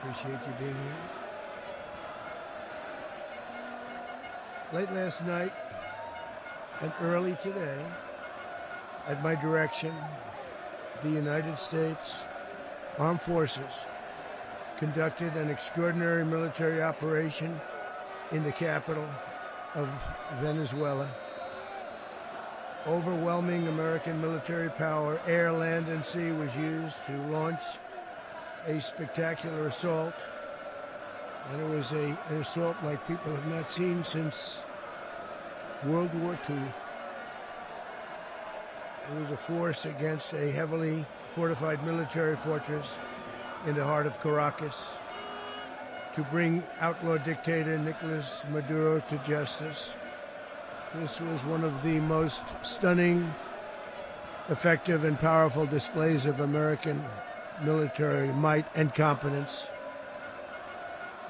Appreciate you being here. Late last night and early today, at my direction, the United States Armed Forces conducted an extraordinary military operation in the capital of Venezuela. Overwhelming American military power, air, land, and sea, was used to launch a spectacular assault. And it was an assault like people have not seen since World War II. It was a force against a heavily fortified military fortress in the heart of Caracas to bring outlaw dictator Nicolas Maduro to justice. This was one of the most stunning, effective, and powerful displays of American military might and competence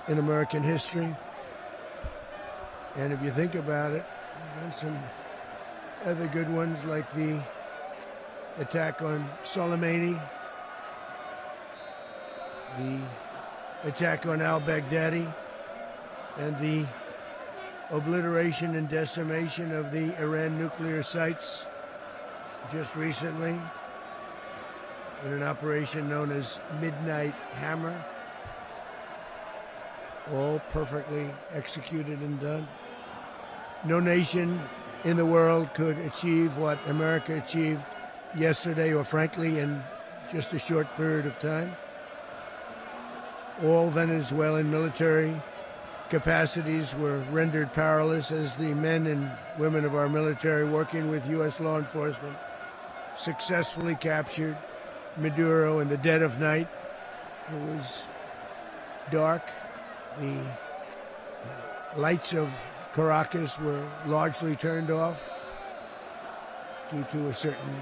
in American history. And if you think about it, there's some other good ones, like the attack on Soleimani, the attack on al-Baghdadi, and the obliteration and decimation of the Iran nuclear sites just recently in an operation known as Midnight Hammer. All perfectly executed and done. No nation in the world could achieve what America achieved yesterday, or frankly in just a short period of time. All Venezuelan military capacities were rendered powerless as the men and women of our military, working with U.S. law enforcement, successfully captured Maduro in the dead of night. It was dark. The lights of Caracas were largely turned off due to a certain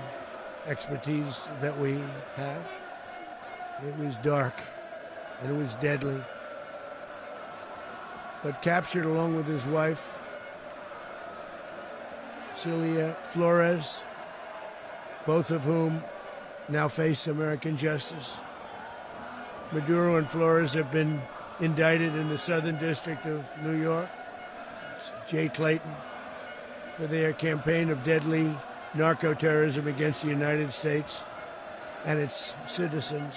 expertise that we have. It was dark and it was deadly. But captured along with his wife, Celia Flores, both of whom now face American justice. Maduro and Flores have been indicted in the Southern District of New York, Jay Clayton, for their campaign of deadly narco-terrorism against the United States and its citizens.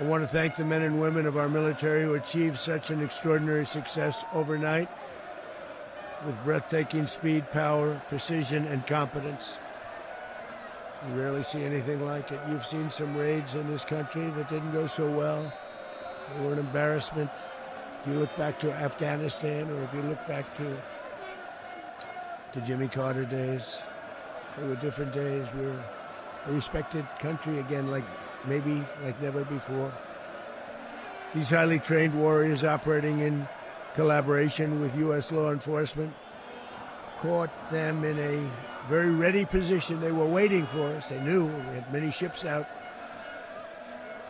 I want to thank the men and women of our military who achieved such an extraordinary success overnight with breathtaking speed, power, precision, and competence. You rarely see anything like it. You've seen some raids in this country that didn't go so well. They were an embarrassment. If you look back to Afghanistan, or if you look back to the Jimmy Carter days, they were different days. We're a respected country again, like never before. These highly trained warriors, operating in collaboration with U.S. law enforcement, caught them in a very ready position. They were waiting for us. They knew we had many ships out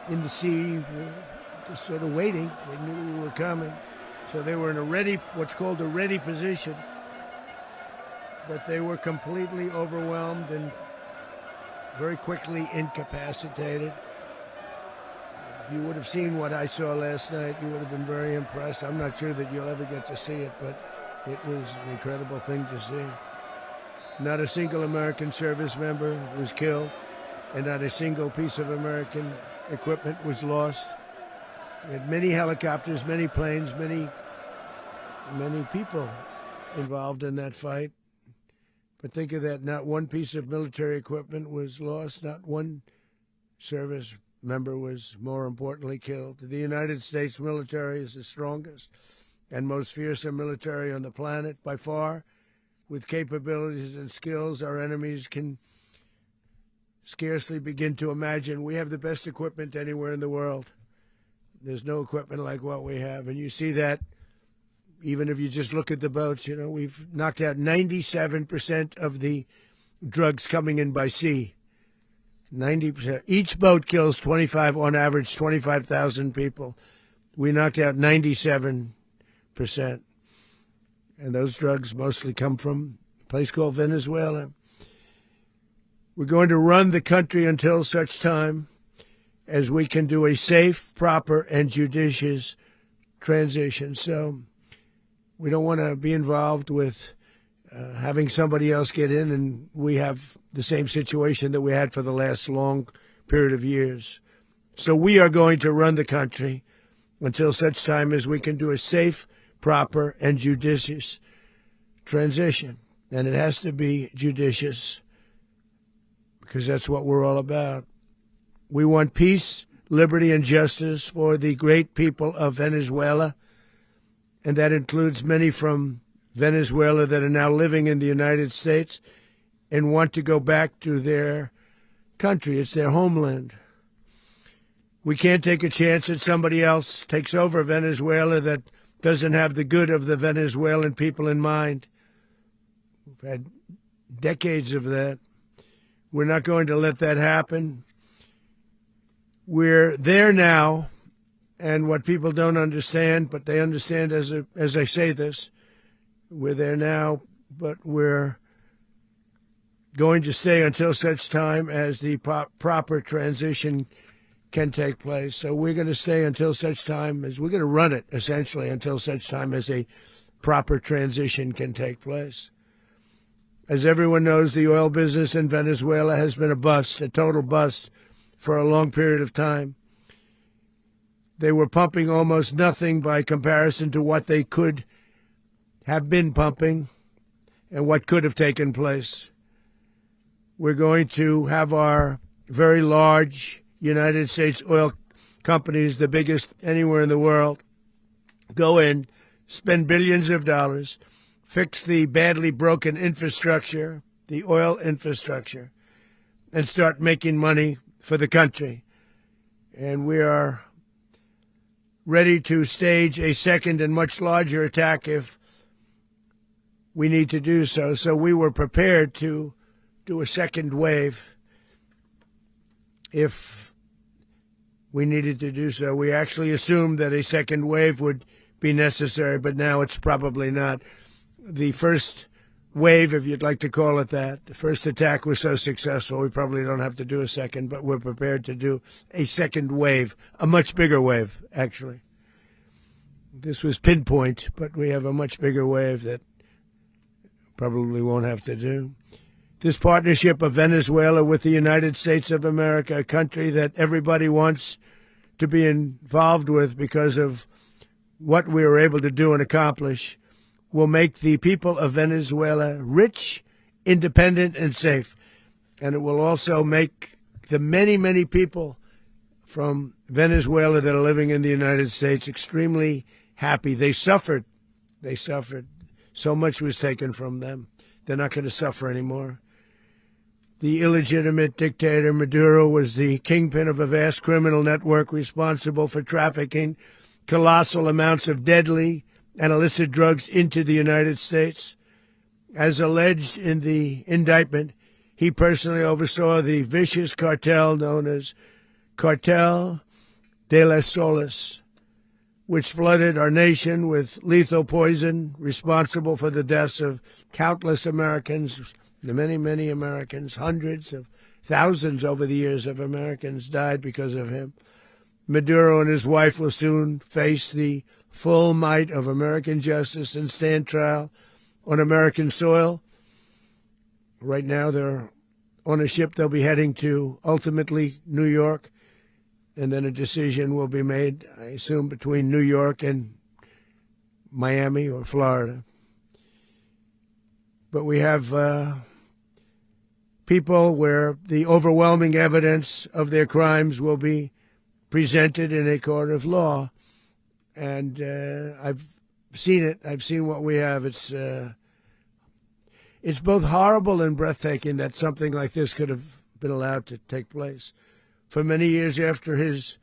in the sea, just sort of waiting. They knew we were coming. So they were in what's called a ready position. But they were completely overwhelmed and very quickly incapacitated. If you would have seen what I saw last night, you would have been very impressed. I'm not sure that you'll ever get to see it, but it was an incredible thing to see. Not a single American service member was killed, and not a single piece of American equipment was lost. We had many helicopters, many planes, many people involved in that fight. But think of that, not one piece of military equipment was lost, not one service member was, more importantly, killed. The United States military is the strongest and most fearsome military on the planet, by far, with capabilities and skills our enemies can scarcely begin to imagine. We have the best equipment anywhere in the world. There's no equipment like what we have, and you see that even if you just look at the boats. You know, we've knocked out 97% of the drugs coming in by sea. 90%. Each boat kills on average, 25,000 people. We knocked out 97%. And those drugs mostly come from a place called Venezuela. We're going to run the country until such time as we can do a safe, proper, and judicious transition. So we don't want to be involved with having somebody else get in, and we have the same situation that we had for the last long period of years. So we are going to run the country until such time as we can do a safe, proper, and judicious transition. And it has to be judicious because that's what we're all about. We want peace, liberty, and justice for the great people of Venezuela, and that includes many from Venezuela that are now living in the United States and want to go back to their country. It's their homeland. We can't take a chance that somebody else takes over Venezuela that doesn't have the good of the Venezuelan people in mind. We've had decades of that. We're not going to let that happen. We're there now, and what people don't understand, but they understand as I say this, we're there now, but we're going to stay until such time as the proper transition can take place. So we're going to stay until such time as we're going to run it, essentially, until such time as a proper transition can take place. As everyone knows, the oil business in Venezuela has been a bust, a total bust, for a long period of time. They were pumping almost nothing by comparison to what they could have been pumping and what could have taken place. We're going to have our very large United States oil companies, the biggest anywhere in the world, go in, spend billions of dollars, fix the badly broken infrastructure, the oil infrastructure, and start making money for the country. And we are ready to stage a second and much larger attack if we need to do so. So we were prepared to do a second wave if we needed to do so. We actually assumed that a second wave would be necessary, but now it's probably not. The first wave, if you'd like to call it that, the first attack was so successful, we probably don't have to do a second, but we're prepared to do a second wave, a much bigger wave, actually. This was pinpoint, but we have a much bigger wave that probably won't have to do. This partnership of Venezuela with the United States of America, a country that everybody wants to be involved with because of what we were able to do and accomplish, will make the people of Venezuela rich, independent, and safe. And it will also make the many, many people from Venezuela that are living in the United States extremely happy. They suffered. They suffered. So much was taken from them. They're not going to suffer anymore. The illegitimate dictator Maduro was the kingpin of a vast criminal network responsible for trafficking colossal amounts of deadly and illicit drugs into the United States. As alleged in the indictment, he personally oversaw the vicious cartel known as Cartel de las Solas, which flooded our nation with lethal poison, responsible for the deaths of countless Americans, the many, many Americans. Hundreds of thousands over the years of Americans died because of him. Maduro and his wife will soon face the full might of American justice and stand trial on American soil. Right now, they're on a ship they'll be heading to, ultimately, New York. And then a decision will be made, I assume, between New York and Miami or Florida. But we have people where the overwhelming evidence of their crimes will be presented in a court of law. And I've seen it. I've seen what we have. It's both horrible and breathtaking that something like this could have been allowed to take place. For many years after his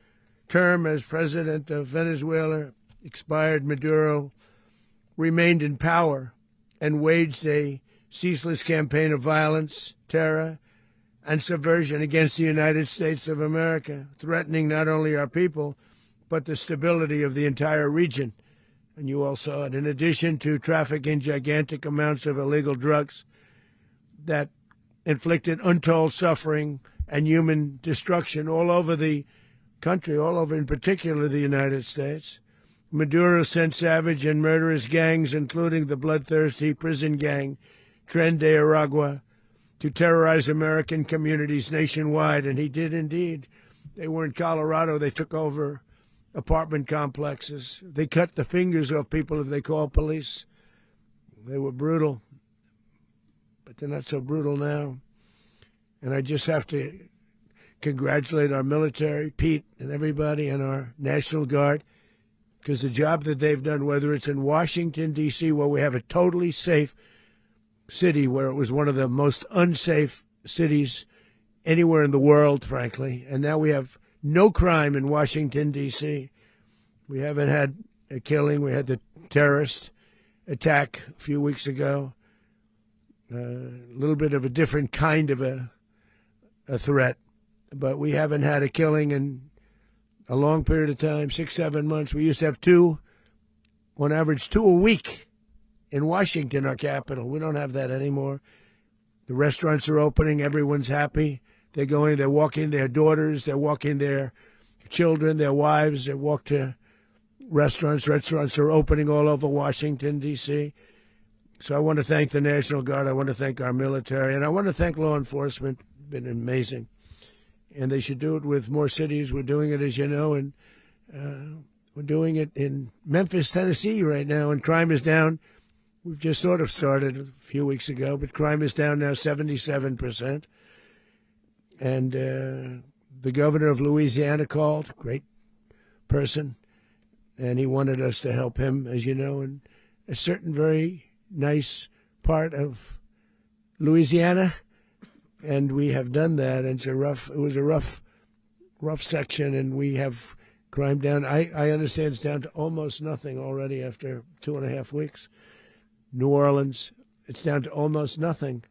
term as president of Venezuela expired, Maduro remained in power and waged a ceaseless campaign of violence, terror, and subversion against the United States of America, threatening not only our people, but the stability of the entire region. And you all saw it. In addition to trafficking gigantic amounts of illegal drugs that inflicted untold suffering and human destruction all over the country, all over, in particular the United States. Maduro sent savage and murderous gangs, including the bloodthirsty prison gang Tren de Aragua, to terrorize American communities nationwide, and he did indeed. They were in Colorado. They took over apartment complexes. They cut the fingers off people if they called police. They were brutal, but they're not so brutal now. And I just have to congratulate our military, Pete and everybody, and our National Guard, because the job that they've done, whether it's in Washington, D.C., where we have a totally safe city, where it was one of the most unsafe cities anywhere in the world, frankly, and now we have no crime in Washington, D.C. We haven't had a killing. We had the terrorist attack a few weeks ago, a little bit of a different kind of a threat, but we haven't had a killing in a long period of time, 6-7 months. We used to have two, on average, 2 a week in Washington, our capital. We don't have that anymore. The restaurants are opening. Everyone's happy. They're going, they're walking their daughters, they're walking their children, their wives. They walk to restaurants. Restaurants are opening all over Washington, D.C. So I want to thank the National Guard. I want to thank our military. And I want to thank law enforcement. It's been amazing. And they should do it with more cities. We're doing it, as you know, and we're doing it in Memphis, Tennessee right now, and crime is down. We've just sort of started a few weeks ago, but crime is down now 77%. And the governor of Louisiana called, great person, and he wanted us to help him, as you know, in a certain very nice part of Louisiana. And we have done that. And it was a rough section, and we have crime down. I understand it's down to almost nothing already after 2.5 weeks. New Orleans, it's down to almost nothing,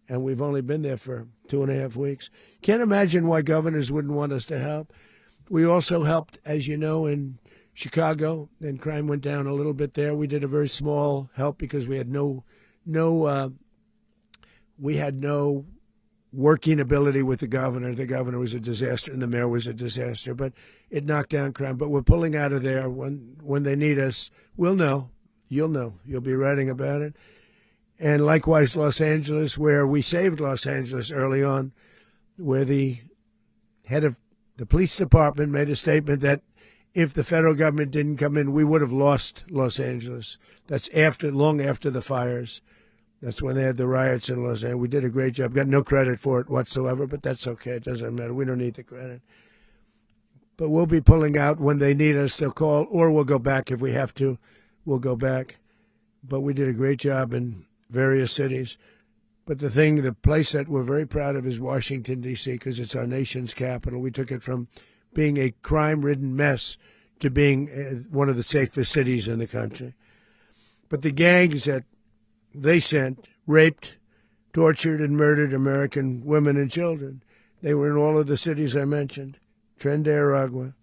and we've only been there for 2.5 weeks. Can't imagine why governors wouldn't want us to help. We also helped, as you know, in Chicago, and crime went down a little bit there. We did a very small help because we had no working ability with the governor. The governor was a disaster, and the mayor was a disaster, but it knocked down crime. But we're pulling out of there. When they need us, we'll know. You'll know. You'll be writing about it. And likewise, Los Angeles, where we saved Los Angeles early on, where the head of the police department made a statement that if the federal government didn't come in, we would have lost Los Angeles. That's long after the fires. That's when they had the riots in Los Angeles. We did a great job. Got no credit for it whatsoever, but that's okay. It doesn't matter. We don't need the credit. But we'll be pulling out when they need us. They'll call, or we'll go back if we have to. We'll go back. But we did a great job in various cities. But the place that we're very proud of is Washington, D.C., because it's our nation's capital. We took it from being a crime-ridden mess to being one of the safest cities in the country. But the gangs that they sent raped, tortured, and murdered American women and children. They were in all of the cities I mentioned, Tren de Aragua.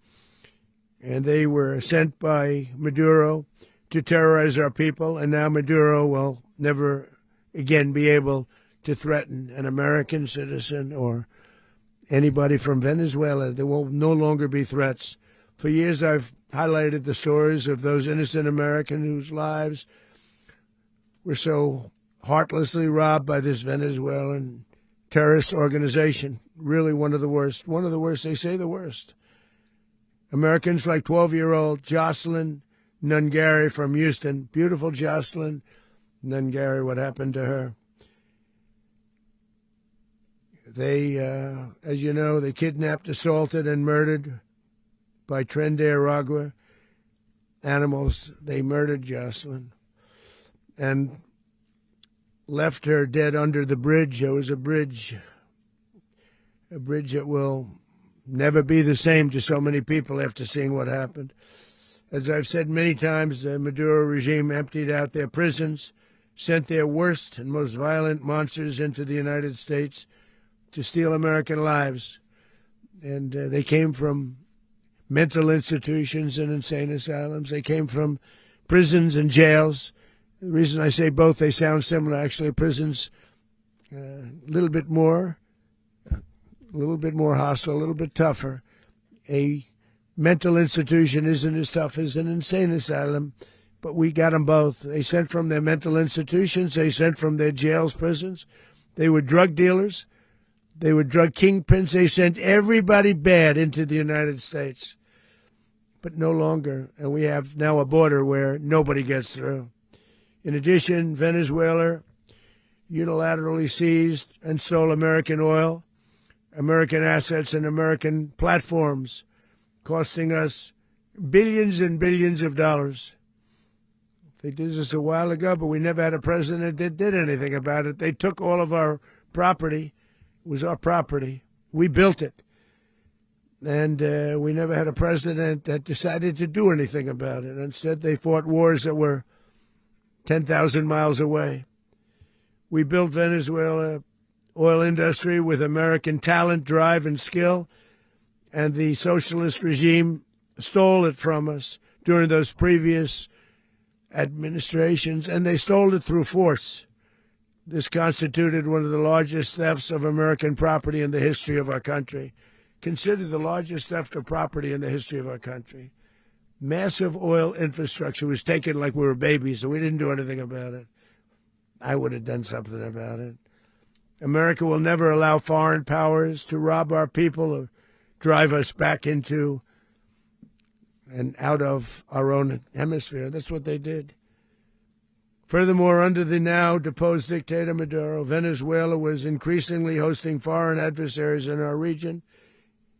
And they were sent by Maduro to terrorize our people, and now Maduro will never again be able to threaten an American citizen or anybody from Venezuela. There will no longer be threats. For years I've highlighted the stories of those innocent Americans whose lives were so heartlessly robbed by this Venezuelan terrorist organization. Really one of the worst. One of the worst, they say the worst. Americans like 12-year-old Jocelyn Nungari from Houston. Beautiful Jocelyn Nungari, what happened to her? They, as you know, they kidnapped, assaulted, and murdered by Tren de Aragua animals. They murdered Jocelyn and left her dead under the bridge. There was a bridge that will never be the same to so many people after seeing what happened. As I've said many times, the Maduro regime emptied out their prisons, sent their worst and most violent monsters into the United States to steal American lives. And they came from mental institutions and insane asylums. They came from prisons and jails. The reason I say both, they sound similar. Actually, prisons a little bit more hostile, a little bit tougher. a mental institution isn't as tough as an insane asylum, but we got them both. They sent from their mental institutions. They sent from their jails, prisons. They were drug dealers. They were drug kingpins. They sent everybody bad into the United States, but no longer. And we have now a border where nobody gets through. In addition, Venezuela unilaterally seized and stole American oil, American assets, and American platforms, costing us billions and billions of dollars. They did this a while ago, but we never had a president that did anything about it. They took all of our property. It was our property. We built it. And we never had a president that decided to do anything about it. Instead, they fought wars that were 10,000 miles away. We built Venezuela oil industry with American talent, drive, and skill, and the socialist regime stole it from us during those previous administrations, and they stole it through force. This constituted one of the largest thefts of American property in the history of our country. Considered the largest theft of property in the history of our country. Massive oil infrastructure was taken like we were babies, and we didn't do anything about it. I would have done something about it. America will never allow foreign powers to rob our people or drive us back into and out of our own hemisphere. That's what they did. Furthermore, under the now deposed dictator Maduro, Venezuela was increasingly hosting foreign adversaries in our region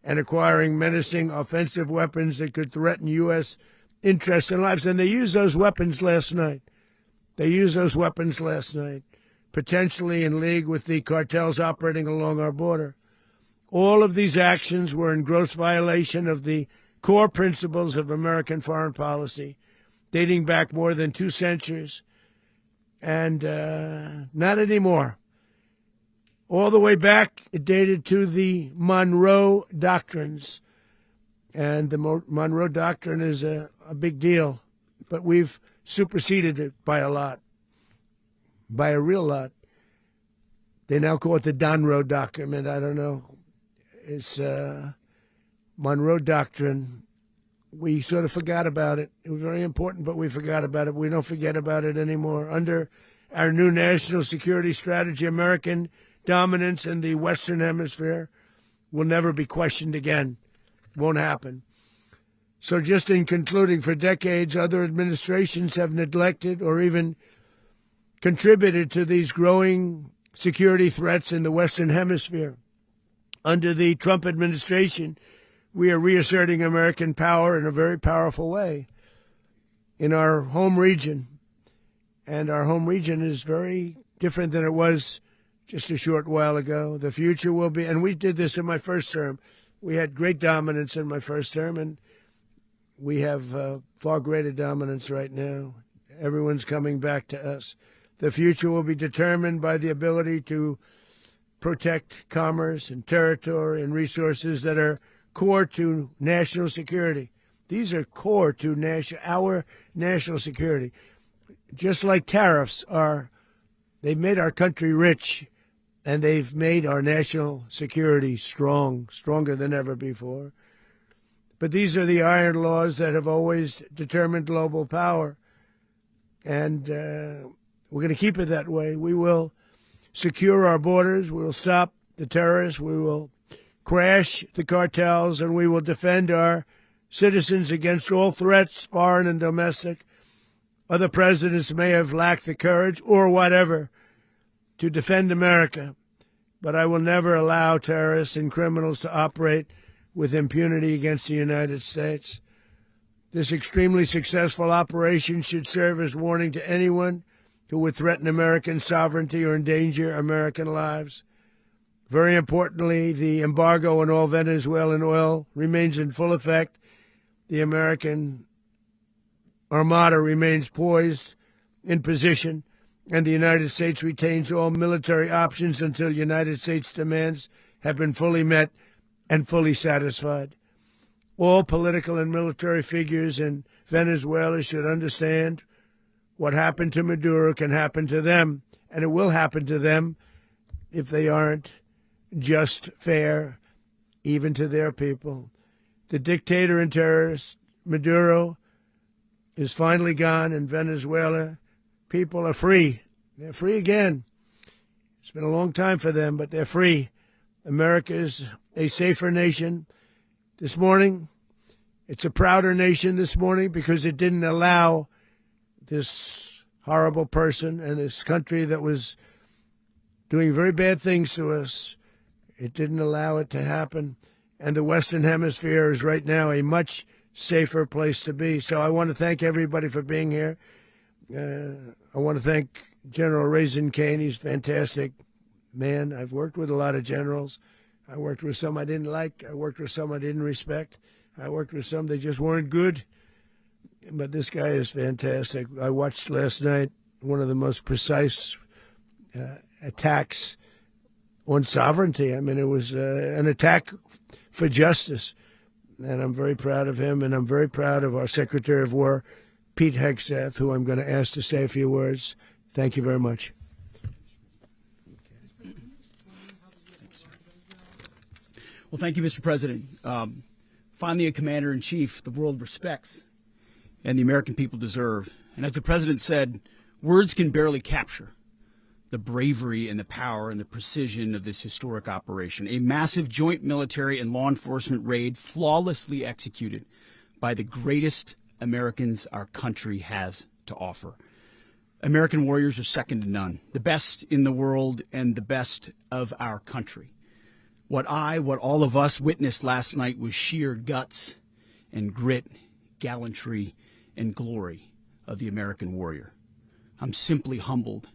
and acquiring menacing offensive weapons that could threaten U.S. interests and lives. And they used those weapons last night. Potentially in league with the cartels operating along our border. All of these actions were in gross violation of the core principles of American foreign policy, dating back more than 2 centuries, and not anymore. All the way back, it dated to the Monroe Doctrines, and the Monroe Doctrine is a big deal, but we've superseded it by a lot, by a real lot. They now call it the Monroe Document. I don't know. It's Monroe Doctrine. We sort of forgot about it. It was very important, but we forgot about it. We don't forget about it anymore. Under our new national security strategy, American dominance in the Western Hemisphere will never be questioned again. Won't happen. So just in concluding, for decades, other administrations have neglected or even contributed to these growing security threats in the Western Hemisphere. Under the Trump administration, we are reasserting American power in a very powerful way in our home region. And our home region is very different than it was just a short while ago. The future will be, and we did this in my first term. We had great dominance in my first term, and we have far greater dominance right now. Everyone's coming back to us. The future will be determined by the ability to protect commerce and territory and resources that are core to national security. These are core to our national security. Just like tariffs are, they've made our country rich, and they've made our national security stronger than ever before. But these are the iron laws that have always determined global power. And we're going to keep it that way. We will secure our borders. We will stop the terrorists. We will crash the cartels. And we will defend our citizens against all threats, foreign and domestic. Other presidents may have lacked the courage or whatever to defend America. But I will never allow terrorists and criminals to operate with impunity against the United States. This extremely successful operation should serve as warning to anyone who would threaten American sovereignty or endanger American lives. Very importantly, the embargo on all Venezuelan oil remains in full effect. The American armada remains poised in position, and the United States retains all military options until United States demands have been fully met and fully satisfied. All political and military figures in Venezuela should understand what happened to Maduro can happen to them, and it will happen to them if they aren't just fair, even to their people. The dictator and terrorist, Maduro, is finally gone in Venezuela. People are free. They're free again. It's been a long time for them, but they're free. America is a safer nation. This morning, it's a prouder nation this morning because it didn't allow this horrible person and this country that was doing very bad things to us. It didn't allow it to happen. And the Western Hemisphere is right now a much safer place to be. So I want to thank everybody for being here. I want to thank General Raisin Kane. He's a fantastic man. I've worked with a lot of generals. I worked with some I didn't like. I worked with some I didn't respect. I worked with some that just weren't good. But this guy is fantastic. I watched last night one of the most precise attacks on sovereignty. I mean, it was an attack for justice. And I'm very proud of him, and I'm very proud of our Secretary of War, Pete Hegseth, who I'm going to ask to say a few words. Thank you very much. Well, thank you, Mr. President. Finally, a commander-in-chief the world respects and the American people deserve. And as the President said, words can barely capture the bravery and the power and the precision of this historic operation. A massive joint military and law enforcement raid flawlessly executed by the greatest Americans our country has to offer. American warriors are second to none, the best in the world and the best of our country. What all of us witnessed last night was sheer guts and grit, gallantry, and glory of the American warrior. I'm simply humbled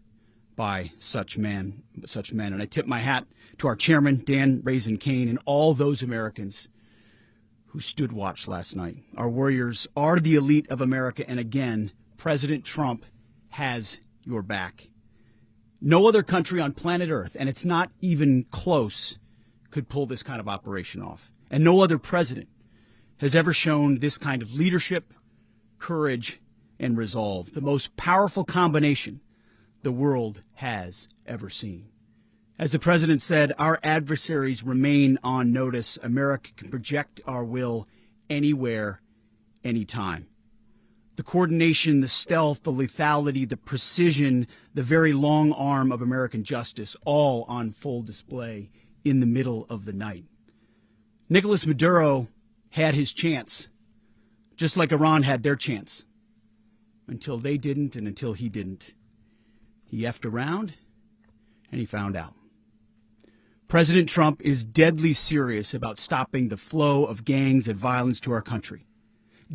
by such men. And I tip my hat to our chairman, Dan Raisin Kane, and all those Americans who stood watch last night. Our warriors are the elite of America, and again, President Trump has your back. No other country on planet Earth, and it's not even close, could pull this kind of operation off. And no other president has ever shown this kind of leadership, courage, and resolve, the most powerful combination the world has ever seen. As the president said, our adversaries remain on notice. America can project our will anywhere, anytime. The coordination, the stealth, the lethality, the precision, the very long arm of American justice, all on full display in the middle of the night. Nicolas Maduro had his chance, just like Iran had their chance, until they didn't and until he didn't. He effed around, and he found out. President Trump is deadly serious about stopping the flow of gangs and violence to our country.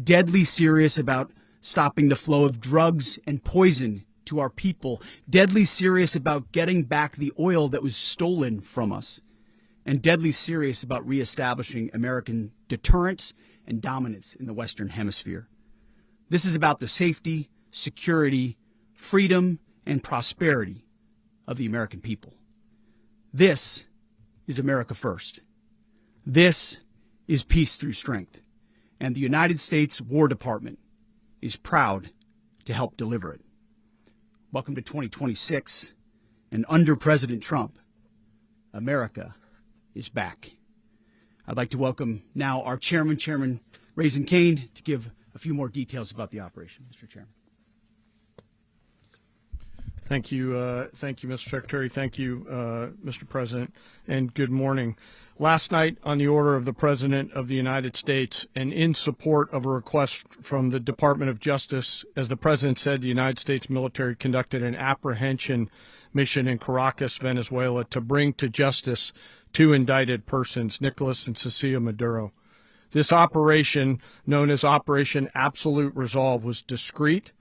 Deadly serious about stopping the flow of drugs and poison to our people. Deadly serious about getting back the oil that was stolen from us. And deadly serious about reestablishing American deterrence and dominance in the Western Hemisphere. This is about the safety, security, freedom, and prosperity of the American people. This is America first. This is peace through strength. And the United States War Department is proud to help deliver it. Welcome to 2026. And under President Trump, America is back. I'd like to welcome now our chairman, Chairman Raisin Kane, to give a few more details about the operation. Mr. Chairman. Thank you, Mr. Secretary. Thank you, Mr. President, and good morning. Last night, on the order of the President of the United States and in support of a request from the Department of Justice, as the President said, the United States military conducted an apprehension mission in Caracas, Venezuela, to bring to justice two indicted persons, Nicolas and Cecilia Maduro. This operation, known as Operation Absolute Resolve, was discreet,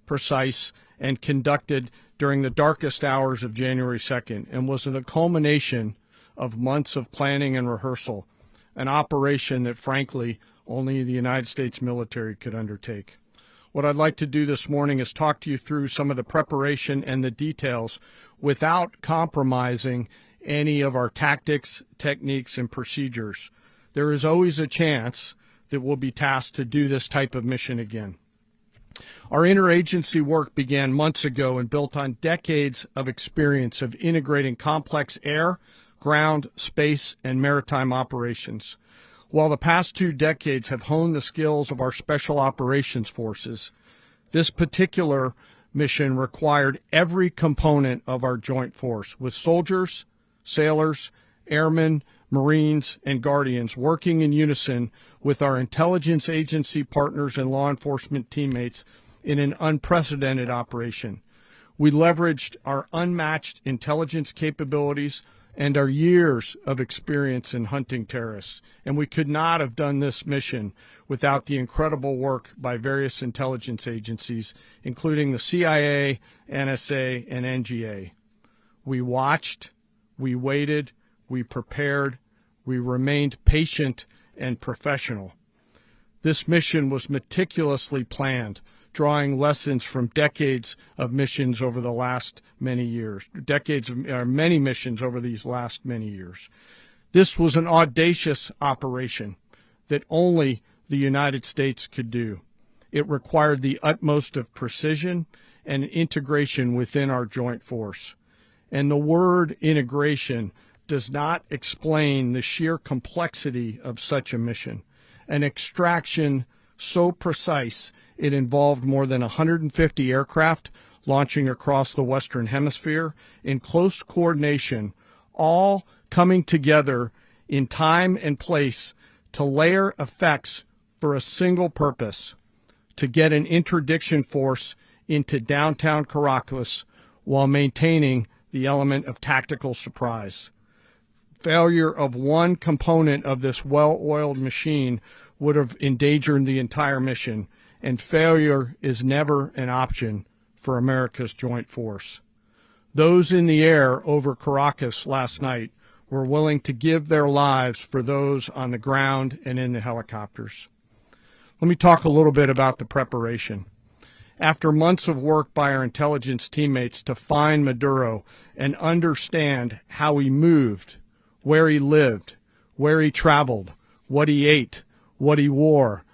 precise, and conducted during the darkest hours of January 2nd and was the culmination of months of planning and rehearsal, an operation that, frankly, only the United States military could undertake. What I'd like to do this morning is talk to you through some of the preparation and the details without compromising any of our tactics, techniques, and procedures. There is always a chance that we'll be tasked to do this type of mission again. Our interagency work began months ago and built on decades of experience of integrating complex air, ground, space, and maritime operations. While the past 2 decades have honed the skills of our special operations forces, this particular mission required every component of our joint force, with soldiers, sailors, airmen, Marines, and Guardians working in unison with our intelligence agency partners and law enforcement teammates in an unprecedented operation. We leveraged our unmatched intelligence capabilities and our years of experience in hunting terrorists, and we could not have done this mission without the incredible work by various intelligence agencies, including the CIA, NSA, and NGA. We watched, we waited, we prepared, we remained patient and professional. This mission was meticulously planned, drawing lessons from decades of missions over the last many years, many missions over these last many years. This was an audacious operation that only the United States could do. It required the utmost of precision and integration within our joint force. And the word integration does not explain the sheer complexity of such a mission. An extraction so precise it involved more than 150 aircraft launching across the Western Hemisphere in close coordination, all coming together in time and place to layer effects for a single purpose: to get an interdiction force into downtown Caracas while maintaining the element of tactical surprise. Failure of one component of this well-oiled machine would have endangered the entire mission, and failure is never an option for America's joint force. Those in the air over Caracas last night were willing to give their lives for those on the ground and in the helicopters. Let me talk a little bit about the preparation. After months of work by our intelligence teammates to find Maduro and understand how he moved, where he lived, where he traveled, what he ate, what he wore,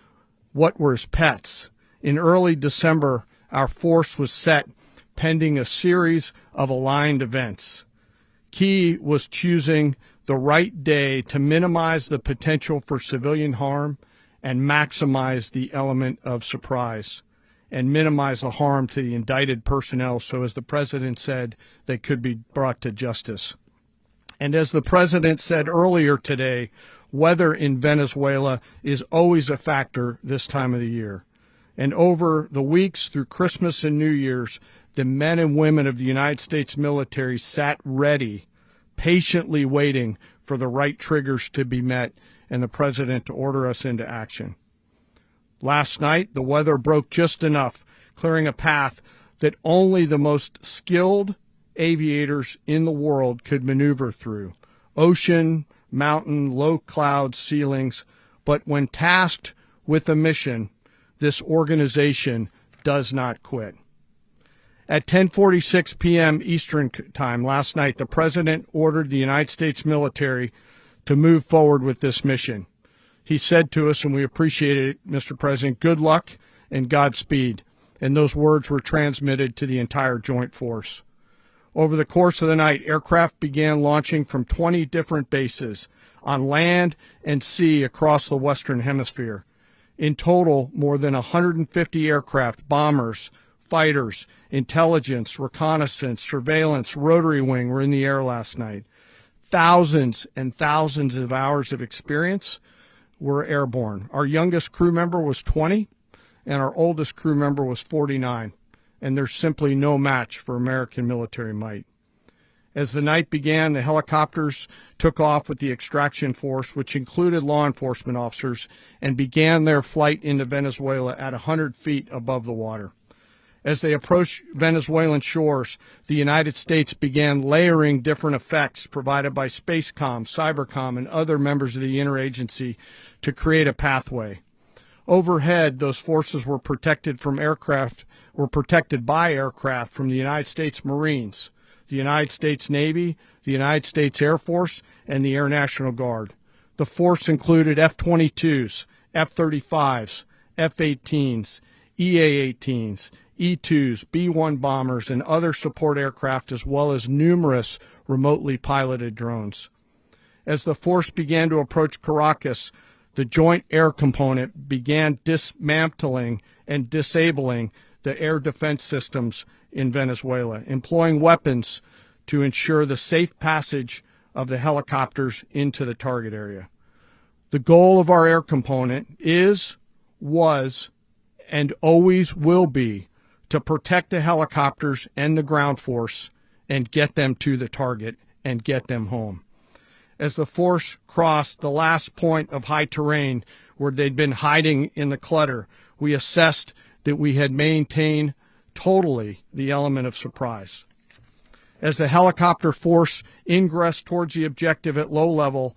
what were his pets, in early December, our force was set pending a series of aligned events. Key was choosing the right day to minimize the potential for civilian harm and maximize the element of surprise, and minimize the harm to the indicted personnel so, as the president said, they could be brought to justice. And as the president said earlier today, weather in Venezuela is always a factor this time of the year. And over the weeks through Christmas and New Year's, the men and women of the United States military sat ready, patiently waiting for the right triggers to be met and the president to order us into action. Last night, the weather broke just enough, clearing a path that only the most skilled aviators in the world could maneuver through. Ocean, mountain, low cloud ceilings, but when tasked with a mission, this organization does not quit. At 10:46 p.m. Eastern Time last night, the president ordered the United States military to move forward with this mission. He said to us, and we appreciate it, Mr. President, good luck and Godspeed. And those words were transmitted to the entire joint force. Over the course of the night, aircraft began launching from 20 different bases on land and sea across the Western Hemisphere. In total, more than 150 aircraft, bombers, fighters, intelligence, reconnaissance, surveillance, rotary wing were in the air last night. Thousands and thousands of hours of experience were airborne. Our youngest crew member was 20, and our oldest crew member was 49, and there's simply no match for American military might. As the night began, the helicopters took off with the extraction force, which included law enforcement officers, and began their flight into Venezuela at 100 feet above the water. As they approached Venezuelan shores, the United States began layering different effects provided by Spacecom, Cybercom, and other members of the interagency to create a pathway. Overhead, those forces were protected by aircraft from the United States Marines, the United States Navy, the United States Air Force, and the Air National Guard. The force included F-22s, F-35s, F-18s, EA-18s, E-2s, B-1 bombers, and other support aircraft, as well as numerous remotely piloted drones. As the force began to approach Caracas, the Joint Air Component began dismantling and disabling the air defense systems in Venezuela, employing weapons to ensure the safe passage of the helicopters into the target area. The goal of our air component is, was, and always will be to protect the helicopters and the ground force and get them to the target and get them home. As the force crossed the last point of high terrain where they'd been hiding in the clutter, we assessed that we had maintained totally the element of surprise. As the helicopter force ingressed towards the objective at low level,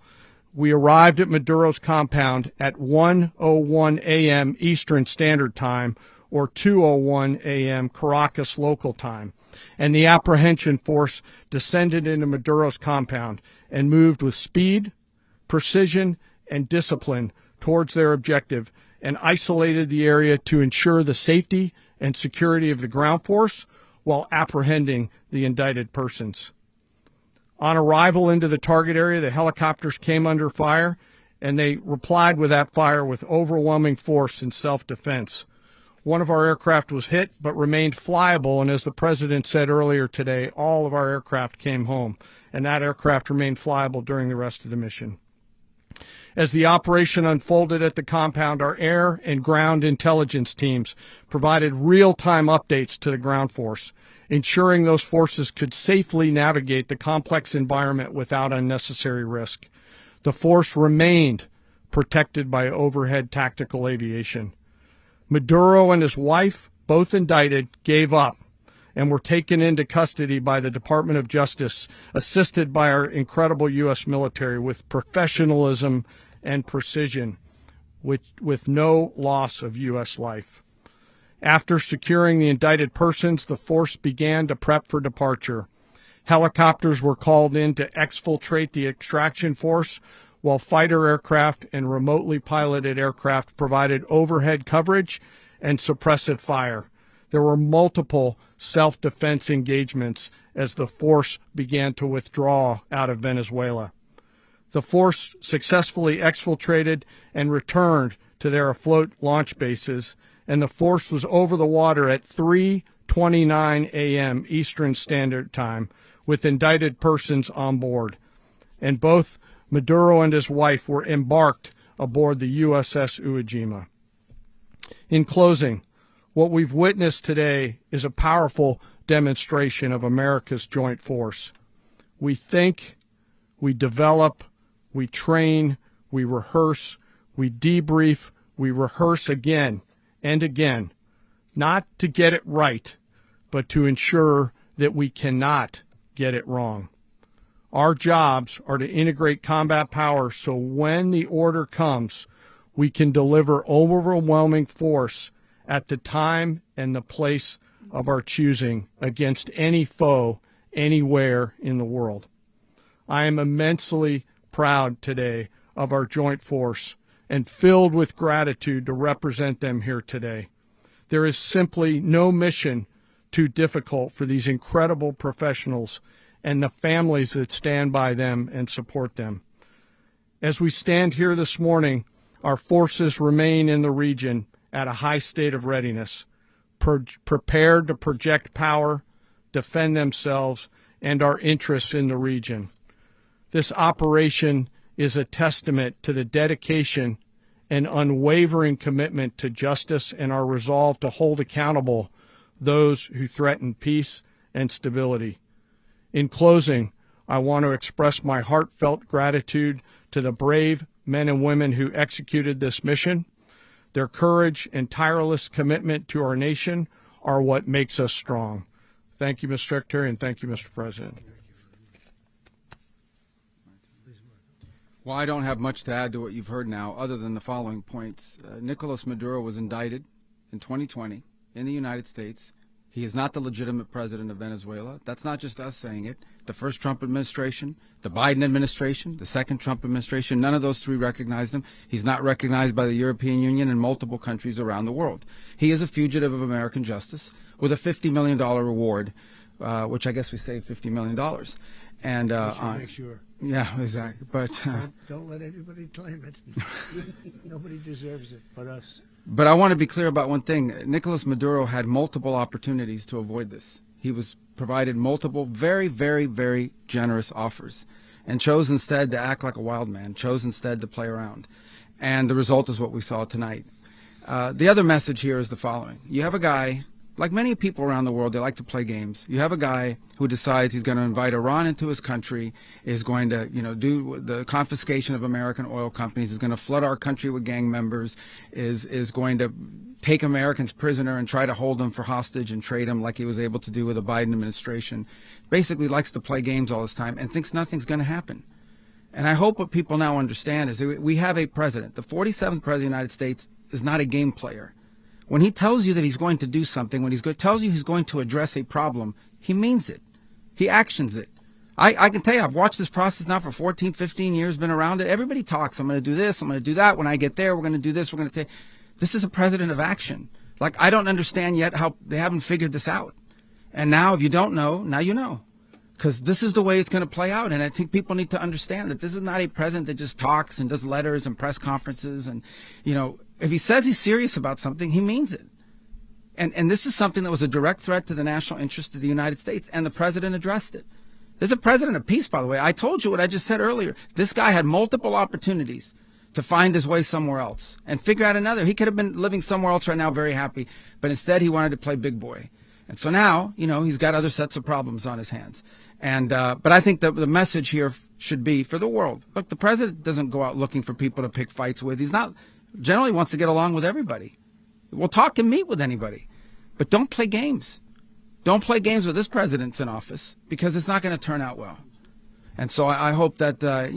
we arrived at Maduro's compound at 1:01 a.m. Eastern Standard Time, or 2:01 a.m. Caracas local time, and the apprehension force descended into Maduro's compound and moved with speed, precision, and discipline towards their objective and isolated the area to ensure the safety and security of the ground force while apprehending the indicted persons. On arrival into the target area, the helicopters came under fire, and they replied with that fire with overwhelming force in self-defense. One of our aircraft was hit but remained flyable, and as the President said earlier today, all of our aircraft came home, and that aircraft remained flyable during the rest of the mission. As the operation unfolded at the compound, our air and ground intelligence teams provided real-time updates to the ground force, ensuring those forces could safely navigate the complex environment without unnecessary risk. The force remained protected by overhead tactical aviation. Maduro and his wife, both indicted, gave up and were taken into custody by the Department of Justice, assisted by our incredible U.S. military with professionalism and precision, with no loss of U.S. life. After securing the indicted persons, the force began to prep for departure. Helicopters were called in to exfiltrate the extraction force, while fighter aircraft and remotely piloted aircraft provided overhead coverage and suppressive fire. There were multiple self-defense engagements as the force began to withdraw out of Venezuela. The force successfully exfiltrated and returned to their afloat launch bases, and the force was over the water at 3:29 a.m. Eastern Standard Time with indicted persons on board. And both Maduro and his wife were embarked aboard the USS Iwo Jima. In closing, what we've witnessed today is a powerful demonstration of America's joint force. We think, we develop, we train, we rehearse, we debrief, we rehearse again and again, not to get it right, but to ensure that we cannot get it wrong. Our jobs are to integrate combat power so when the order comes, we can deliver overwhelming force at the time and the place of our choosing against any foe anywhere in the world. I am immensely proud today of our joint force and filled with gratitude to represent them here today. There is simply no mission too difficult for these incredible professionals and the families that stand by them and support them. As we stand here this morning, our forces remain in the region at a high state of readiness, prepared to project power, defend themselves, and our interests in the region. This operation is a testament to the dedication and unwavering commitment to justice and our resolve to hold accountable those who threaten peace and stability. In closing, I want to express my heartfelt gratitude to the brave men and women who executed this mission. Their courage and tireless commitment to our nation are what makes us strong. Thank you, Mr. Secretary, and thank you, Mr. President. Well, I don't have much to add to what you've heard now, other than the following points. Nicolas Maduro was indicted in 2020 in the United States. He is not the legitimate president of Venezuela. That's not just us saying it. The first Trump administration, the Biden administration, the second Trump administration, none of those three recognized him. He's not recognized by the European Union and multiple countries around the world. He is a fugitive of American justice with a $50 million reward, which I guess we saved $50 million. And We should make sure. yeah, exactly. But Don't let anybody claim it. Nobody deserves it but us. but I want to be clear about one thing. Nicolas Maduro had multiple opportunities to avoid this. He was provided multiple very, very, very generous offers, and chose instead to act like a wild man. Chose instead to play around, and the result is what we saw tonight. The other message here is the following. You have a guy, like many people around the world, they like to play games. You have a guy who decides he's going to invite Iran into his country, is going to, do the confiscation of American oil companies, is going to flood our country with gang members, is going to take Americans prisoner and try to hold them for hostage and trade them like he was able to do with the Biden administration. Basically likes to play games all this time and thinks nothing's going to happen. And I hope what people now understand is that we have a president. The 47th president of the United States is not a game player. When he tells you that he's going to do something, when tells you he's going to address a problem, he means it. He actions it. I can tell you, I've watched this process now for 14, 15 years, been around it. Everybody talks. I'm going to do this. I'm going to do that. When I get there, we're going to do this. We're going to take. This is a president of action. Like, I don't understand yet how they haven't figured this out. And now, if you don't know, now you know. Because this is the way it's going to play out. And I think people need to understand that this is not a president that just talks and does letters and press conferences. And, if he says he's serious about something, he means it. And this is something that was a direct threat to the national interest of the United States, and the president addressed it. There's a president of peace, by the way. I told you what I just said earlier. This guy had multiple opportunities to find his way somewhere else and figure out another. He could have been living somewhere else right now, very happy, but instead he wanted to play big boy. And so now, he's got other sets of problems on his hands. And but I think the message here should be for the world. Look, the president doesn't go out looking for people to pick fights with. He's not generally wants to get along with everybody. We'll talk and meet with anybody, but don't play games. Don't play games with this president's in office, because it's not going to turn out well. And so I hope that I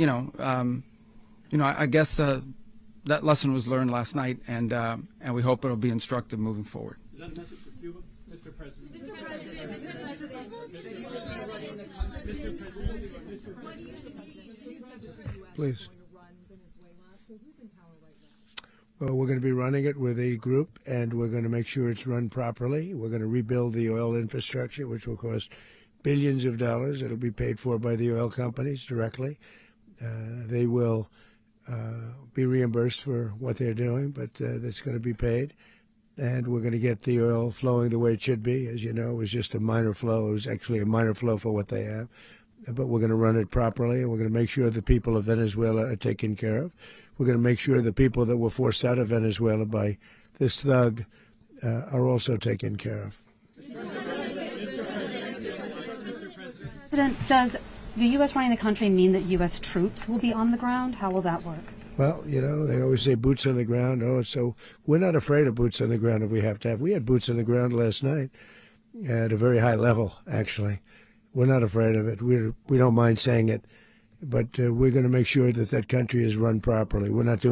guess that lesson was learned last night, and we hope it'll be instructive moving forward. Is that a message for Cuba, Mr. President? Please. Well, we're going to be running it with a group, and we're going to make sure it's run properly. We're going to rebuild the oil infrastructure, which will cost billions of dollars. It'll be paid for by the oil companies directly. They will be reimbursed for what they're doing, but that's going to be paid. And we're going to get the oil flowing the way it should be. As you know, it was just a minor flow. It was actually a minor flow for what they have. But we're going to run it properly, and we're going to make sure the people of Venezuela are taken care of. We're going to make sure the people that were forced out of Venezuela by this thug are also taken care of. President, does the U.S. running the country mean that U.S. troops will be on the ground? How will that work? Well, they always say boots on the ground. So we're not afraid of boots on the ground if we have to have. We had boots on the ground last night at a very high level, actually. We're not afraid of it. We don't mind saying it. But we're going to make sure that country is run properly. We're not doing